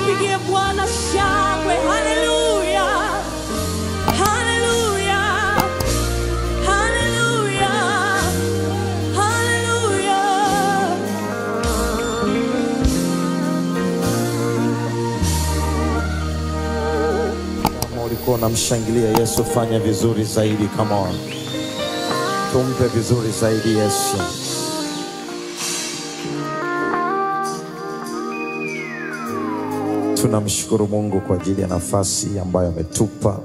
Tumpigie Bwana shangwe. Haleluya, haleluya, haleluya, haleluya. Kama ulikuwa unamshangilia Yesu, fanya vizuri zaidi. Come on, tumpe vizuri zaidi Yesu. Tunamshukuru Mungu kwa ajili ya nafasi ambayo ametupa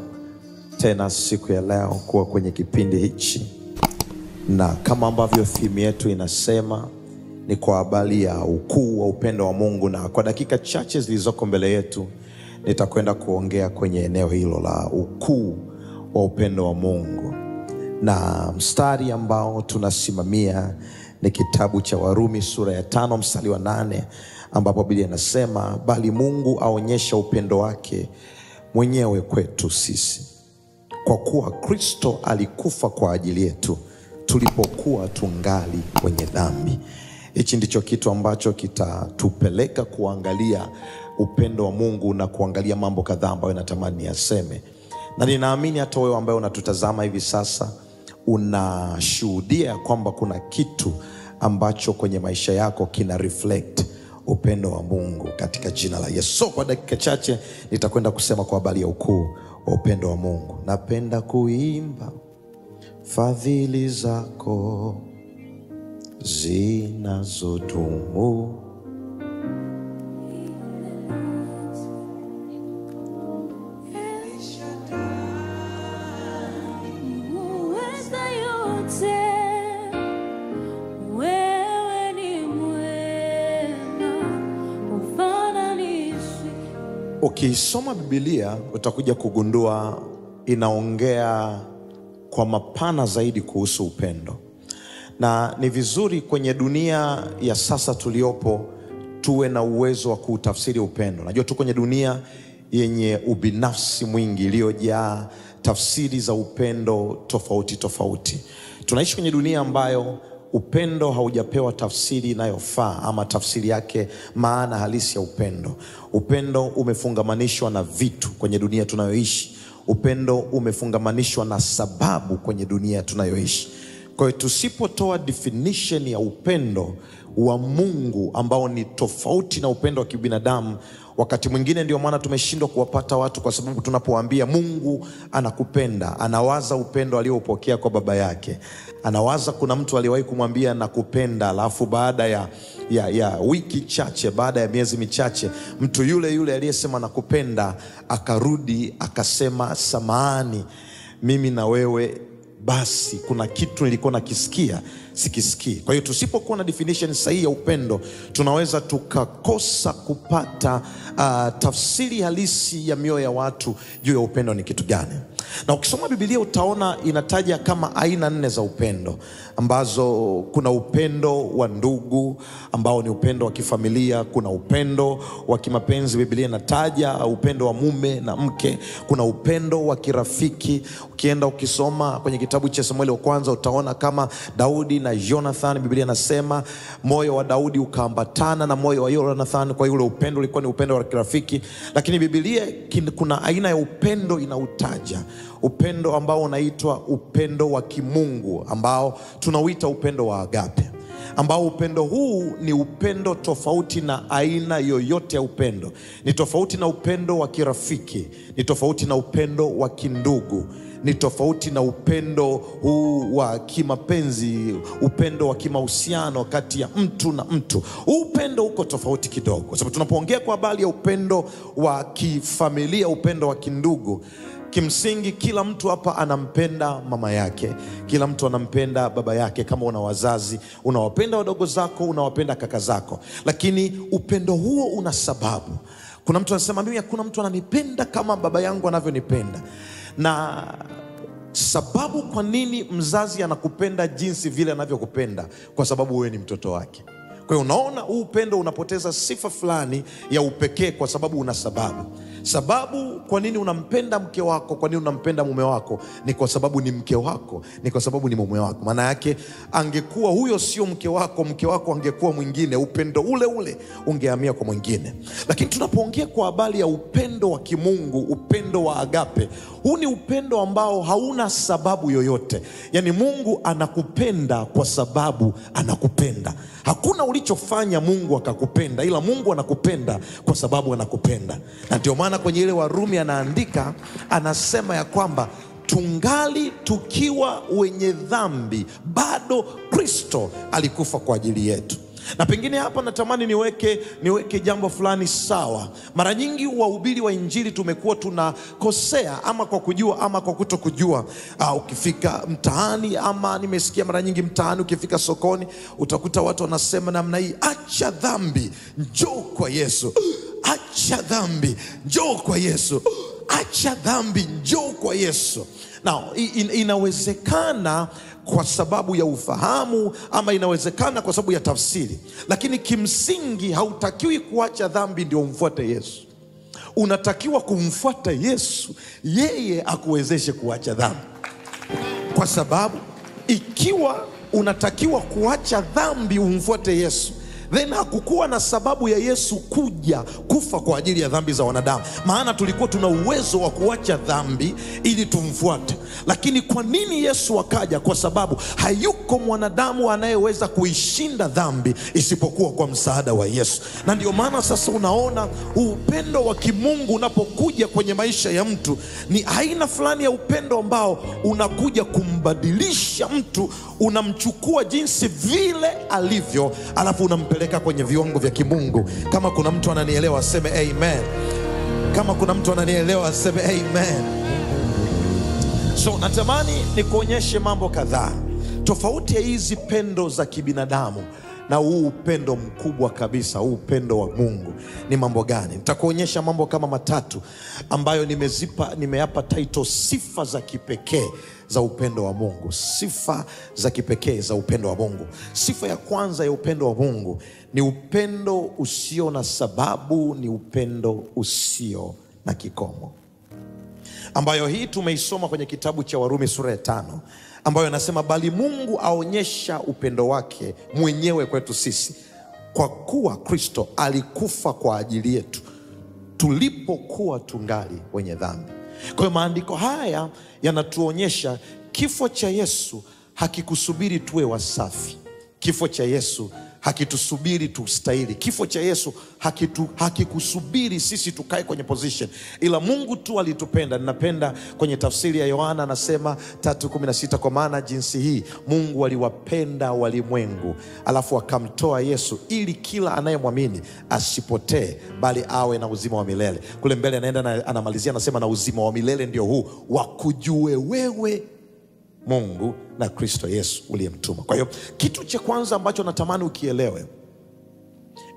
tena siku ya leo kuwa kwenye kipindi hichi, na kama ambavyo theme yetu inasema ni kwa habari ya ukuu wa upendo wa Mungu, na kwa dakika chache zilizoko mbele yetu nitakwenda kuongea kwenye eneo hilo la ukuu wa upendo wa Mungu. Na mstari ambao tunasimamia ni kitabu cha Warumi sura ya 5 mstari wa 8, ambapo Biblia inasema, bali Mungu aonyesha upendo wake mwenyewe kwetu sisi, kwa kuwa Kristo alikufa kwa ajili yetu tulipokuwa tungali wenye dhambi. Hichi ndicho kitu ambacho kitatupeleka kuangalia upendo wa Mungu na kuangalia mambo kadhaa ambayo natamani yaseme. Na ninaamini hata wewe ambaye unatutazama hivi sasa unashuhudia kwamba kuna kitu ambacho kwenye maisha yako kina reflect upendo wa Mungu katika jina la Yesu. So, kwa dakika chache nitakwenda kusema kwa habari ya ukuu wa upendo wa Mungu. Napenda kuimba fadhili zako zinazodumu, ukisoma Biblia utakuja kugundua inaongea kwa mapana zaidi kuhusu upendo. Na ni vizuri kwenye dunia ya sasa tuliopo tuwe na uwezo wa kutafsiri upendo. Najua tu kwenye dunia yenye ubinafsi mwingi iliyojaa tafsiri za upendo tofauti tofauti. Tunaishi kwenye dunia ambayo upendo haujapewa tafsiri inayofaa, ama tafsiri yake maana halisi ya upendo. Upendo umefungamanishwa na vitu kwenye dunia tunayoishi. Upendo umefungamanishwa na sababu kwenye dunia tunayoishi. Kwa hiyo tusipotoa definition ya upendo wa Mungu ambao ni tofauti na upendo wa kibinadamu, wakati mwingine ndio maana tumeshindwa kuwapata watu, kwa sababu tunapowaambia Mungu anakupenda, anawaza upendo aliopokea kwa baba yake. Anawaza kuna mtu aliwahi kumwambia nakupenda, alafu baada ya wiki chache, baada ya miezi michache, mtu yule yule aliyesema nakupenda akarudi akasema samahani, mimi na wewe basi kuna kitu nilikuwa nakisikia sikisikii. Kwa hiyo tusipokuwa na definition sahihi ya upendo, tunaweza tukakosa kupata tafsiri halisi ya mioyo ya watu juu ya upendo ni kitu gani. Na ukisoma Biblia utaona inataja kama aina 4 za upendo, ambazo kuna upendo wa ndugu ambao ni upendo wa kifamilia, kuna upendo wa kimapenzi, Biblia inataja upendo wa mume na mke, kuna upendo wa kirafiki. Ukienda ukisoma kwenye kitabu cha Samueli wa kwanza utaona kama Daudi na Jonathan, Biblia inasema moyo wa Daudi ukaambatana na moyo wa Jonathan, kwa yule upendo ulikuwa ni upendo wa kirafiki. Lakini Biblia kuna aina ya upendo inautaja, upendo ambao unaitwa upendo wa kimungu, ambao tunauita upendo wa agape, ambao upendo huu ni upendo tofauti na aina yoyote ya upendo. Ni tofauti na upendo wa kirafiki, ni tofauti na upendo wa kindugu, ni tofauti na upendo huu wa kimapenzi, upendo wa kimahusiano kati ya mtu na mtu. Upendo uko tofauti kidogo, kwa sababu tunapoongea kwa habari ya upendo wa kifamilia, upendo wa kindugu, kimsingi kila mtu hapa anampenda mama yake, kila mtu anampenda baba yake. Kama una wazazi, unawapenda wadogo zako, unawapenda kaka zako. Lakini upendo huo una sababu. Kuna mtu anasema mimi hakuna mtu ananipenda kama baba yangu anavyonipenda. Na sababu kwa nini mzazi anakupenda jinsi vile anavyokupenda, kwa sababu wewe ni mtoto wake. Kwa Kwa hiyo unaona huu upendo unapoteza sifa fulani ya upekee kwa sababu una sababu. Sababu kwa nini unampenda mke wako, kwa nini unampenda mume wako, ni kwa sababu ni mke wako, ni kwa sababu ni mume wako. Maana yake angekuwa huyo sio mke wako, mke wako angekuwa mwingine, upendo ule ule ungehamia kwa mwingine. Lakini tunapoongea kwa habari ya upendo wa kimungu, upendo wa agape, huu ni upendo ambao hauna sababu yoyote. Yaani Mungu anakupenda kwa sababu anakupenda. Hakuna ulichofanya Mungu akakupenda, ila Mungu anakupenda kwa sababu anakupenda. Na ndio maana kwenye ile Warumi anaandika, anasema ya kwamba tungali tukiwa wenye dhambi bado Kristo alikufa kwa ajili yetu. Na pengine hapa natamani niweke jambo fulani sawa. Mara nyingi wahubiri wa injili tumekuwa tunakosea, ama kwa kujua ama kwa kutokujua. Ukifika mtaani, ama nimesikia mara nyingi mtaani, ukifika sokoni utakuta watu wanasema namna hii: acha dhambi, njoo kwa Yesu. Acha dhambi, njoo kwa Yesu. Acha dhambi, njoo kwa Yesu. Now, inawezekana kwa sababu ya ufahamu, ama inawezekana kwa sababu ya tafsiri, lakini kimsingi hautakiwi kuacha dhambi ndio umfuate Yesu. Unatakiwa kumfuata Yesu, yeye akuwezeshe kuacha dhambi. Kwa sababu ikiwa unatakiwa kuacha dhambi umfuate Yesu, then hakukuwa na sababu ya Yesu kuja kufa kwa ajili ya dhambi za wanadamu. Maana tulikuwa tuna uwezo wa kuacha dhambi ili tumfuate. Lakini kwa nini Yesu akaja? Kwa sababu hayuko mwanadamu anayeweza kuishinda dhambi isipokuwa kwa msaada wa Yesu. Na ndio maana sasa unaona upendo wa kimungu unapokuja kwenye maisha ya mtu, ni aina fulani ya upendo ambao unakuja kumbadilisha mtu. Unamchukua jinsi vile alivyo, alafu unampeleka kwenye viwango vya kimungu. Kama kuna mtu ananielewa aseme amen. Kama kuna mtu ananielewa aseme amen. So natamani nikuonyeshe mambo kadhaa tofauti ya hizi pendo za kibinadamu na huu upendo mkubwa kabisa, huu upendo wa Mungu ni mambo gani. Nitakuonyesha mambo kama matatu ambayo nimeyapa title sifa za kipekee za upendo wa Mungu. Sifa za kipekee za upendo wa Mungu. Sifa ya kwanza ya upendo wa Mungu ni upendo usio na sababu, ni upendo usio na kikomo, ambayo hii tumeisoma kwenye kitabu cha Warumi sura ya 5, ambayo anasema bali Mungu aonyesha upendo wake mwenyewe kwetu sisi, kwa kuwa Kristo alikufa kwa ajili yetu tulipokuwa tungali wenye dhambi. Kwa hiyo maandiko haya yanatuonyesha kifo cha Yesu hakikusubiri tuwe wasafi. Kifo cha Yesu hakitusubiri tustahili. Kifo cha Yesu hakikusubiri sisi tukae kwenye position, ila Mungu tu alitupenda. Ninapenda kwenye tafsiri ya Yohana anasema 3:16, kwa maana jinsi hii Mungu aliwapenda walimwengu, alafu akamtoa Yesu ili kila anayemwamini asipotee bali awe na uzima wa milele. Kule mbele anaenda na anamalizia anasema, na uzima wa milele ndio huu, wakujue wewe Mungu na Kristo Yesu uliyemtuma. Kwa hiyo kitu cha kwanza ambacho natamani ukielewe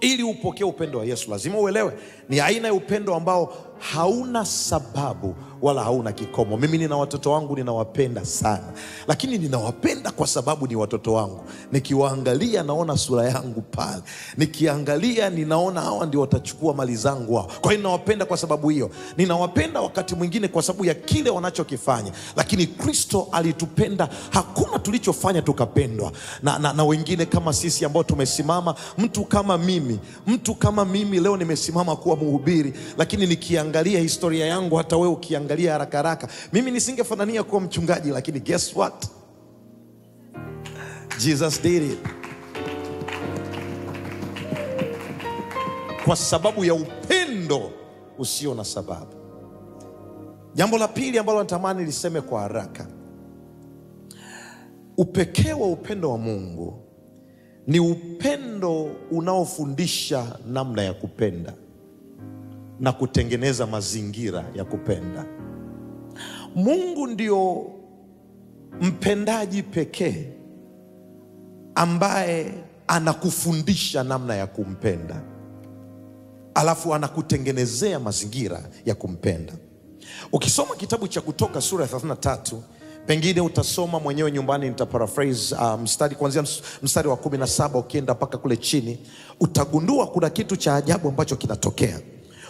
ili upokee upendo wa Yesu, lazima uelewe ni aina ya upendo ambao hauna sababu wala hauna kikomo. Mimi nina watoto wangu, ninawapenda sana, lakini ninawapenda kwa sababu ni watoto wangu. Nikiwaangalia naona sura yangu pale, nikiangalia ninaona hawa ndio watachukua mali zangu hao. Kwa hiyo ninawapenda kwa sababu hiyo. Ninawapenda wakati mwingine kwa sababu ya kile wanachokifanya, lakini Kristo alitupenda, hakuna tulichofanya tukapendwa na wengine kama sisi ambao tumesimama. Mtu kama mimi leo nimesimama kuwa mhubiri, lakini nikiangalia historia yangu, hata wewe ukiangalia haraka haraka, mimi nisingefanania kuwa mchungaji, lakini guess what? Jesus did it. Kwa sababu ya upendo usio na sababu. Jambo la pili ambalo natamani liseme kwa haraka, upekee wa upendo wa Mungu ni upendo unaofundisha namna ya kupenda na kutengeneza mazingira ya kupenda. Mungu ndio mpendaji pekee ambaye anakufundisha namna ya kumpenda, alafu anakutengenezea mazingira ya kumpenda. Ukisoma kitabu cha Kutoka sura ya 33 Pengine utasoma mwenyewe nyumbani, nitaparaphrase mstari kuanzia mstari wa 17 ukienda mpaka kule chini, utagundua kuna kitu cha ajabu ambacho kinatokea.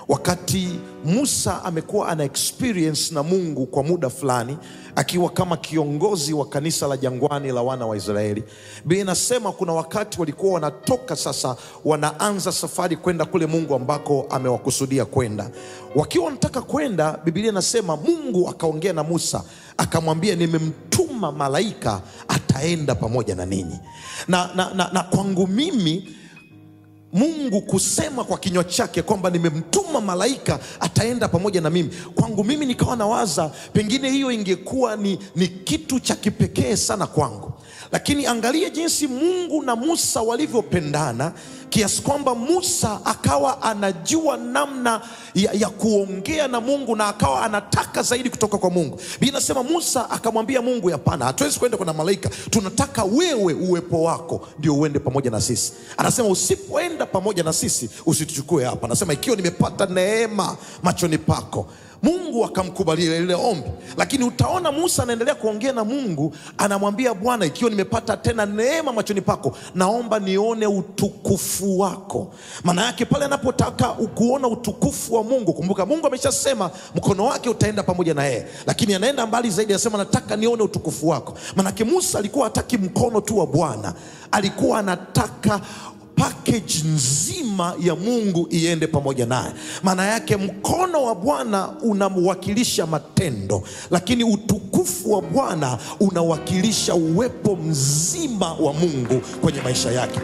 Wakati Musa amekuwa ana experience na Mungu kwa muda fulani, akiwa kama kiongozi wa kanisa la jangwani la wana wa Israeli, Biblia inasema kuna wakati walikuwa wanatoka sasa, wanaanza safari kwenda kule Mungu ambako amewakusudia kwenda. Wakiwa wanataka kwenda, Biblia inasema Mungu akaongea na Musa, akamwambia nimemtuma malaika ataenda pamoja na ninyi. Na kwangu mimi, Mungu kusema kwa kinywa chake kwamba nimemtuma malaika ataenda pamoja na mimi, kwangu mimi nikawa nawaza pengine hiyo ingekuwa ni kitu cha kipekee sana kwangu. Lakini angalia jinsi Mungu na Musa walivyopendana, kiasi kwamba Musa akawa anajua namna ya kuongea na Mungu na akawa anataka zaidi kutoka kwa Mungu. Biblia inasema Musa akamwambia Mungu, hapana, hatuwezi kwenda kwa malaika, tunataka wewe uwepo wako ndio uende pamoja na sisi. Anasema usipoenda pamoja na sisi usituchukue hapa. Anasema ikiwa nimepata neema machoni pako. Mungu akamkubalia ile ombi. Lakini utaona Musa anaendelea kuongea na Mungu, anamwambia Bwana, ikiwa nimepata tena neema machoni pako, naomba nione utukufu wako. Maana yake pale anapotaka kuona utukufu wa Mungu, kumbuka Mungu ameshasema mkono wake utaenda pamoja na yeye, lakini anaenda mbali zaidi, anasema nataka nione utukufu wako. Maana yake Musa alikuwa hataki mkono tu wa Bwana, alikuwa anataka package nzima ya Mungu iende pamoja naye. Maana yake mkono wa Bwana unamwakilisha matendo, lakini utukufu wa Bwana unawakilisha uwepo mzima wa Mungu kwenye maisha yake.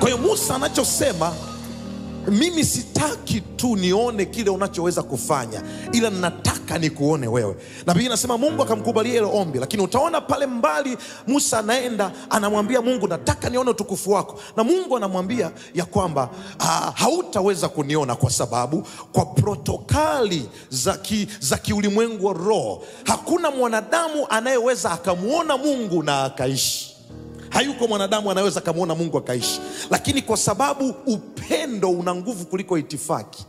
Kwa hiyo Musa anachosema, mimi sitaki tu nione kile unachoweza kufanya, ila nataka nikuone wewe. Na Biblia inasema Mungu akamkubalia ile ombi. Lakini utaona pale mbali Musa anaenda, anamwambia Mungu, nataka nione utukufu wako. Na Mungu anamwambia ya kwamba hautaweza kuniona, kwa sababu kwa protokali za kiulimwengu wa roho, hakuna mwanadamu anayeweza akamuona Mungu na akaishi. Hayuko mwanadamu anaweza kumuona Mungu akaishi. Lakini kwa sababu upendo una nguvu kuliko itifaki,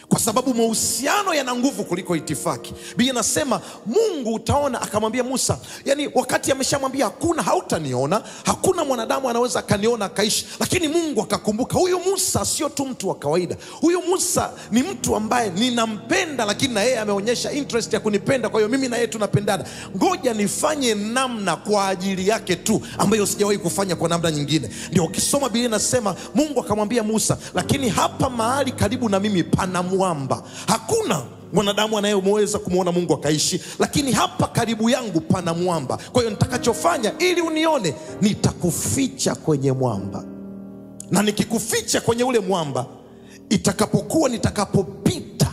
kwa sababu mahusiano yana nguvu kuliko itifaki, Biblia inasema Mungu, utaona, akamwambia Musa, yani wakati ameshamwambia hautaniona, hakuna mwanadamu anaweza akaniona akaishi. Lakini Mungu akakumbuka huyu Musa sio tu mtu wa kawaida. Huyu Musa ni mtu ambaye ninampenda, lakini na yeye ameonyesha interest ya kunipenda. Kwa hiyo mimi na yeye tunapendana, ngoja nifanye namna kwa ajili yake tu ambayo sijawahi kufanya kwa namna nyingine. Ndio ukisoma Biblia inasema Mungu akamwambia Musa, lakini hapa mahali karibu na mimi pana mwamba. Hakuna mwanadamu anayeweza kumuona Mungu akaishi, lakini hapa karibu yangu pana mwamba. Kwa hiyo nitakachofanya ili unione, nitakuficha kwenye mwamba. Na nikikuficha kwenye ule mwamba, nitakapopita,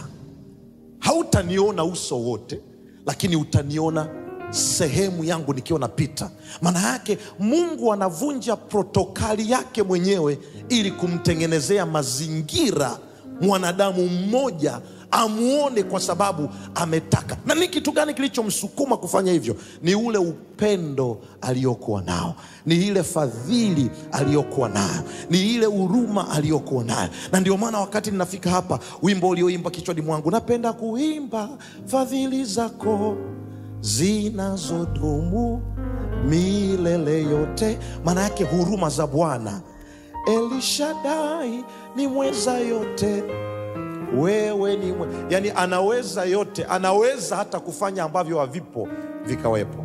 hautaniona uso wote, lakini utaniona sehemu yangu nikiwa napita. Maana yake Mungu anavunja protokali yake mwenyewe ili kumtengenezea mazingira mwanadamu mmoja amuone, kwa sababu ametaka. Na ni kitu gani kilichomsukuma kufanya hivyo? Ni ule upendo aliokuwa nao, ni ile fadhili aliokuwa nayo, ni ile huruma aliokuwa nayo. Na ndio maana wakati ninafika hapa, wimbo ulioimba kichwani mwangu, napenda kuimba fadhili zako zinazodumu milele yote. Maana yake huruma za Bwana. Elishadai ni mweza yote, wewe ni yani anaweza yote, anaweza hata kufanya ambavyo havipo vikawepo.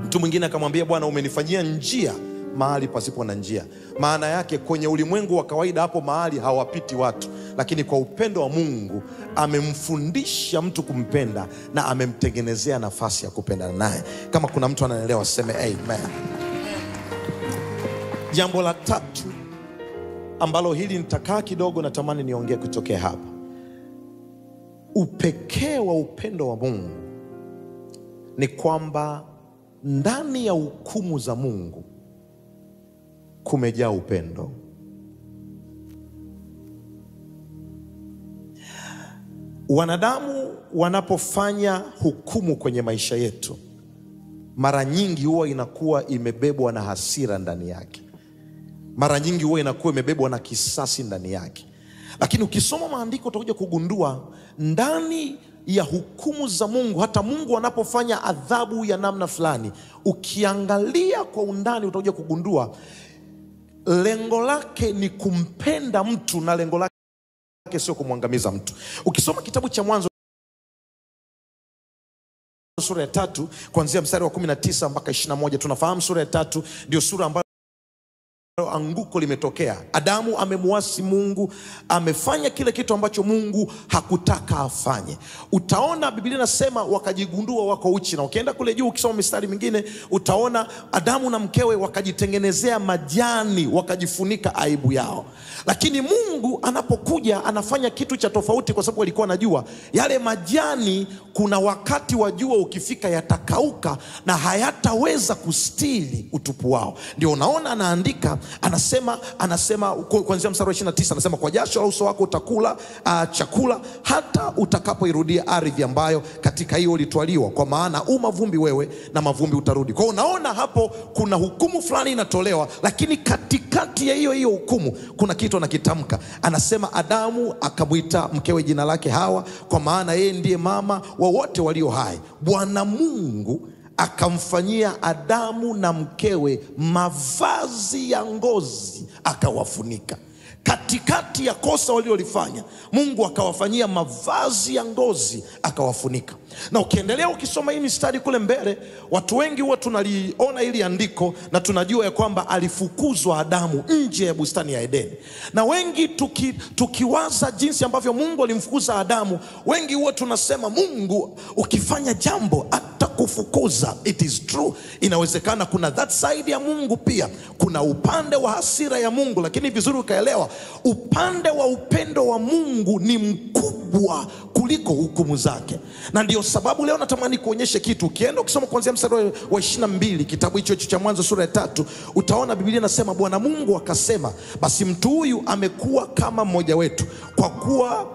Mtu mwingine akamwambia Bwana, umenifanyia njia mahali pasipo na njia. Maana yake kwenye ulimwengu wa kawaida hapo mahali hawapiti watu, lakini kwa upendo wa Mungu amemfundisha mtu kumpenda na amemtengenezea nafasi ya kupendana naye. Kama kuna mtu anaelewa seme amen. Jambo la tatu ambalo hili nitakaa kidogo, natamani niongee kutokea hapa. Upekee wa upendo wa Mungu ni kwamba ndani ya hukumu za Mungu kumejaa upendo. Wanadamu wanapofanya hukumu kwenye maisha yetu, mara nyingi huwa inakuwa imebebwa na hasira ndani yake. Mara nyingi huwa inakuwa imebebwa na kisasi ndani yake. Lakini ukisoma maandiko utakuja kugundua ndani ya hukumu za Mungu, hata Mungu anapofanya adhabu ya namna fulani, ukiangalia kwa undani utakuja kugundua lengo lake ni kumpenda mtu na lengo lake sio kumwangamiza mtu. Ukisoma kitabu cha Mwanzo sura ya 3 kuanzia mstari wa 19 mpaka 21, tunafahamu sura ya 3 ndio sura ambayo anguko limetokea. Adamu amemuasi Mungu, amefanya kile kitu ambacho Mungu hakutaka afanye. Utaona Biblia inasema wakajigundua wako uchi, na ukienda kule juu ukisoma mistari mingine utaona Adamu na mkewe wakajitengenezea majani, wakajifunika aibu yao. Lakini Mungu anapokuja anafanya kitu cha tofauti, kwa sababu alikuwa anajua yale majani kuna wakati wa jua ukifika yatakauka na hayataweza kustiri utupu wao. Ndio unaona anaandika, anasema kuanzia mstari wa 29, anasema kwa jasho la uso wako utakula chakula hata utakapoirudia ardhi ambayo katika hiyo ulitwaliwa, kwa maana mavumbi wewe na mavumbi utarudi. Kwa unaona hapo kuna hukumu fulani inatolewa, lakini katikati ya hiyo hukumu kuna kitu anakitamka. Anasema Adamu akamwita mkewe jina lake Hawa, kwa maana yeye ndiye mama wa wote walio hai. Bwana Mungu akamfanyia Adamu na mkewe mavazi ya ngozi akawafunika. Katikati ya kosa waliolifanya, Mungu akawafanyia mavazi ya ngozi akawafunika. Na ukiendelea ukisoma hii mistari kule mbele, watu wengi huwa tunaliona hili andiko na tunajua ya kwamba alifukuzwa Adamu nje ya bustani ya Edeni. Na wengi tukiwaza jinsi ambavyo Mungu alimfukuza Adamu, wengi huwa tunasema Mungu ukifanya jambo atakufukuza. It is true, inawezekana kuna that side ya Mungu pia, kuna upande wa hasira ya Mungu, lakini vizuri ukaelewa upande wa upendo wa Mungu ni mkubwa kuliko hukumu zake. Na ndio sababu leo natamani kuonyesha kitu. Ukienda ukisoma kuanzia mstari wa 22 kitabu hicho cha Mwanzo sura ya 3, utaona Biblia inasema Bwana Mungu akasema, basi mtu huyu amekuwa kama mmoja wetu, kwa kuwa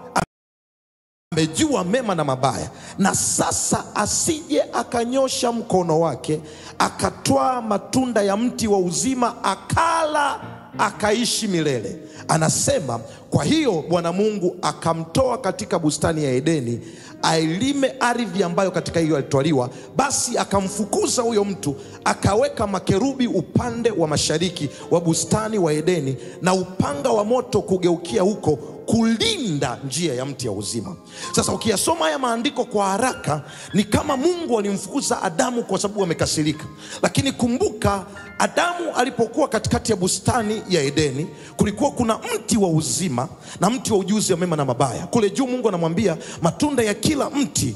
amejua mema na mabaya, na sasa asije akanyosha mkono wake akatwaa matunda ya mti wa uzima akala akaishi milele. Anasema kwa hiyo Bwana Mungu akamtoa katika bustani ya Edeni ailime ardhi ambayo katika hiyo alitwaliwa. Basi akamfukuza huyo mtu, akaweka makerubi upande wa mashariki wa bustani wa Edeni, na upanga wa moto kugeukia huko kulinda njia ya mti ya uzima. Sasa ukiyasoma haya maandiko kwa haraka, ni kama Mungu alimfukuza Adamu kwa sababu amekasirika. Lakini kumbuka, Adamu alipokuwa katikati ya bustani ya Edeni, kulikuwa kuna mti wa uzima na mti wa ujuzi wa mema na mabaya. Kule juu Mungu anamwambia matunda ya kila mti,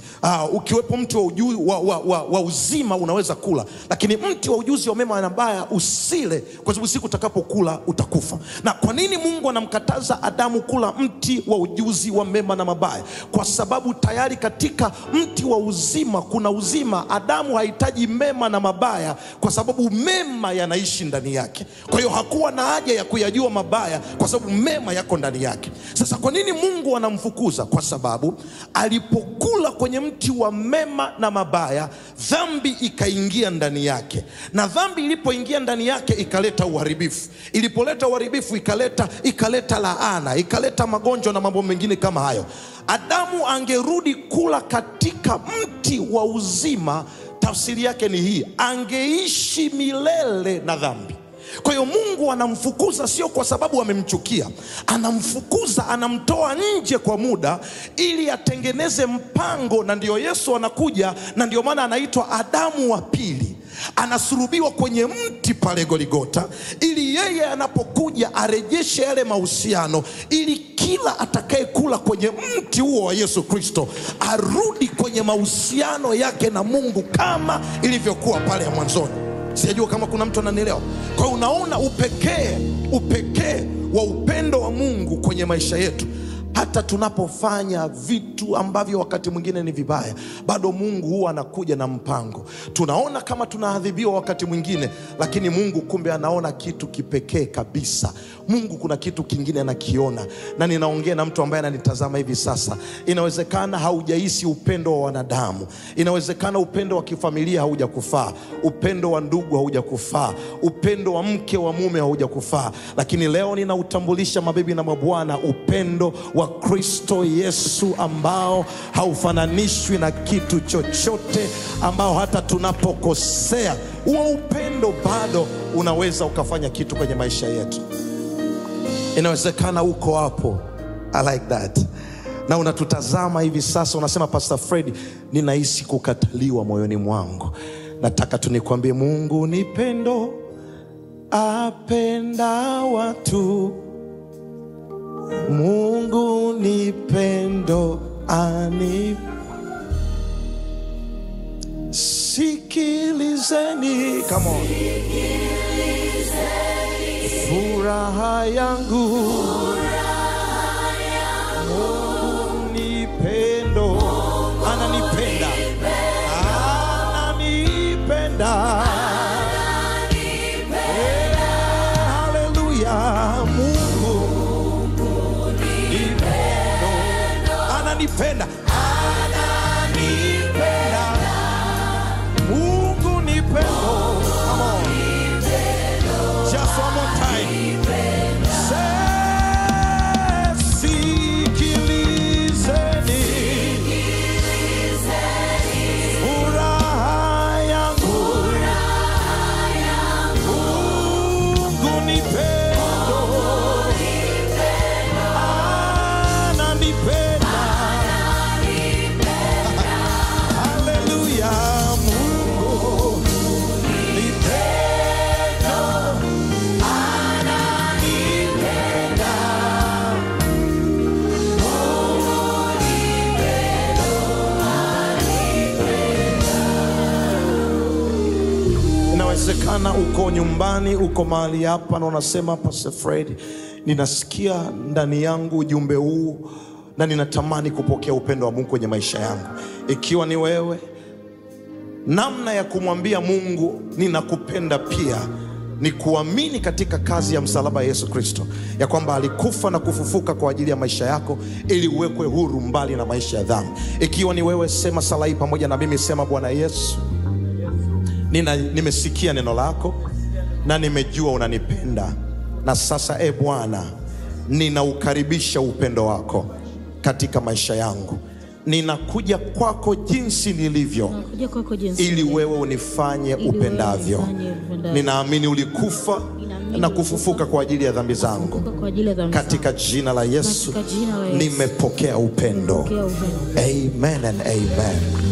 ukiwepo mti wa uzima unaweza kula, lakini mti wa ujuzi wa mema na mabaya usile, kwa sababu siku utakapokula utakufa. Na kwa nini Mungu anamkataza Adamu kula mti wa ujuzi wa mema na mabaya? Kwa sababu tayari katika mti wa uzima kuna uzima. Adamu hahitaji mema na mabaya kwa sababu mema yanaishi ndani yake. Kwa hiyo hakuwa na haja ya kuyajua mabaya kwa sababu mema yako ndani yake. Sasa kwa nini Mungu anamfukuza? Kwa sababu alipokula kwenye mti wa mema na mabaya, dhambi ikaingia ndani yake. Na dhambi ilipoingia ndani yake ikaleta uharibifu. Ilipoleta uharibifu ikaleta laana, ikaleta magonjwa na mambo mengine kama hayo. Adamu angerudi kula katika mti wa uzima, tafsiri yake ni hii: angeishi milele na dhambi. Kwa hiyo Mungu anamfukuza sio kwa sababu amemchukia, anamfukuza, anamtoa nje kwa muda ili atengeneze mpango. Na ndio Yesu anakuja, na ndio maana anaitwa Adamu wa pili. Anasulubiwa kwenye mti pale Goligota, ili yeye anapokuja arejeshe yale mahusiano, ili kila atakaye kula kwenye mti huo wa Yesu Kristo arudi kwenye mahusiano yake na Mungu kama ilivyokuwa pale ya mwanzoni. Sijajua kama kuna mtu ananielewa. Kwa hiyo unaona upekee wa upendo wa Mungu kwenye maisha yetu. Hata tunapofanya vitu ambavyo wakati mwingine ni vibaya, bado Mungu huwa anakuja na mpango. Tunaona kama tunaadhibiwa wakati mwingine, lakini Mungu kumbe anaona kitu kipekee kabisa. Mungu kuna kitu kingine anakiona. Na ninaongea na mtu ambaye ananitazama hivi sasa. Inawezekana haujahisi upendo wa wanadamu, inawezekana upendo wa kifamilia haujakufaa, upendo wa ndugu haujakufaa, upendo wa mke wa mume haujakufaa, lakini leo ninautambulisha mabibi na mabwana, upendo wa wa Kristo Yesu ambao haufananishwi na kitu chochote, ambao hata tunapokosea huo upendo bado unaweza ukafanya kitu kwenye maisha yetu. Inawezekana uko hapo, I like that, na unatutazama hivi sasa unasema, Pastor Fred, ninahisi kukataliwa moyoni mwangu. Nataka tunikwambie, Mungu ni pendo, apenda watu. Mungu ni pendo, sikilizeni, come on, furaha yangu, Mungu ni pendo, ananipenda, ananipenda. Hallelujah. Mungu ni pendo, ananipenda, ananipenda. Mungu ni pendo. Come on, just one more time. Sikilizeni, furaha yangu, Mungu ni pendo, ananipenda. Hallelujah. Mungu ni pendo, ananipenda. Inawezekana uko nyumbani, uko mahali hapa na unasema, Pastor Fred, ninasikia ndani yangu ujumbe huu na ninatamani kupokea upendo wa Mungu kwenye maisha yangu. Ikiwa ni wewe, namna ya kumwambia Mungu ninakupenda pia ni kuamini katika kazi ya msalaba ya Yesu Kristo, ya kwamba alikufa na kufufuka kwa ajili ya maisha yako ili uwekwe huru mbali na maisha ya dhambi. Ikiwa ni wewe, sema sala hii pamoja na mimi. Sema, Bwana Yesu, nimesikia neno lako na nimejua unanipenda, na sasa Bwana, ninaukaribisha upendo wako katika maisha yangu. Ninakuja kwako jinsi nilivyo, ili wewe unifanye upendavyo. Ninaamini ulikufa na kufufuka kwa ajili ya dhambi zangu. Katika jina la Yesu nimepokea upendo. Amen and amen.